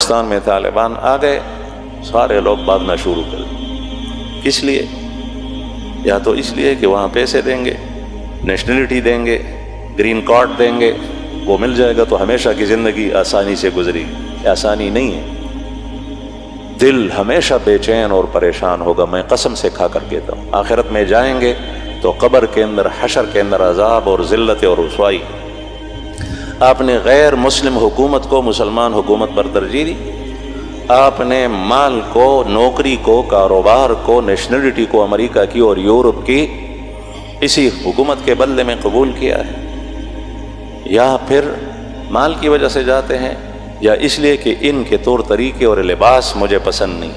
افغانستان میں طالبان آ گئے، سارے لوگ بھاگنا شروع کر دیں۔ کس لیے؟ یا تو اس لیے کہ وہاں پیسے دیں گے، نیشنلٹی دیں گے، گرین کارڈ دیں گے، وہ مل جائے گا تو ہمیشہ کی زندگی آسانی سے گزری۔ آسانی نہیں ہے، دل ہمیشہ بے چین اور پریشان ہوگا۔ میں قسم سے کھا کر کہتا ہوں، آخرت میں جائیں گے تو قبر کے اندر، حشر کے اندر عذاب اور ذلت اور رسوائی۔ آپ نے غیر مسلم حکومت کو مسلمان حکومت پر ترجیح دی، آپ نے مال کو، نوکری کو، کاروبار کو، نیشنلٹی کو امریکہ کی اور یورپ کی اسی حکومت کے بدلے میں قبول کیا ہے۔ یا پھر مال کی وجہ سے جاتے ہیں، یا اس لیے کہ ان کے طور طریقے اور لباس مجھے پسند نہیں۔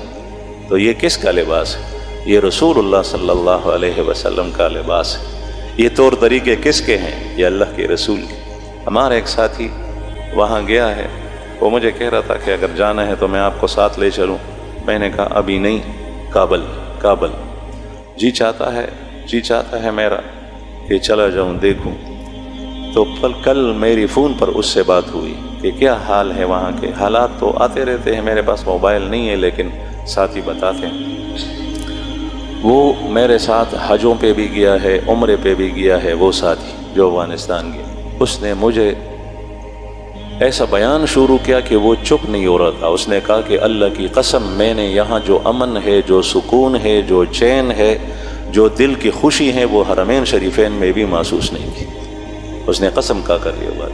تو یہ کس کا لباس ہے؟ یہ رسول اللہ صلی اللہ علیہ وسلم کا لباس ہے۔ یہ طور طریقے کس کے ہیں؟ یہ اللہ کے رسول کے۔ ہمارا ایک ساتھی وہاں گیا ہے، وہ مجھے کہہ رہا تھا کہ اگر جانا ہے تو میں آپ کو ساتھ لے چلوں۔ میں نے کہا ابھی نہیں، کابل جی چاہتا ہے میرا کہ چلا جاؤں دیکھوں۔ تو کل میری فون پر اس سے بات ہوئی کہ کیا حال ہے وہاں کے۔ حالات تو آتے رہتے ہیں، میرے پاس موبائل نہیں ہے لیکن ساتھی بتاتے ہیں۔ وہ میرے ساتھ حجوں پہ بھی گیا ہے، عمرے پہ بھی گیا ہے، وہ ساتھی جو افغانستان گیا، اس نے مجھے ایسا بیان شروع کیا کہ وہ چپ نہیں ہو رہا تھا۔ اس نے کہا کہ اللہ کی قسم، میں نے یہاں جو امن ہے، جو سکون ہے، جو چین ہے، جو دل کی خوشی ہے، وہ حرمین شریفین میں بھی محسوس نہیں کی۔ اس نے قسم کھا کر یہ بات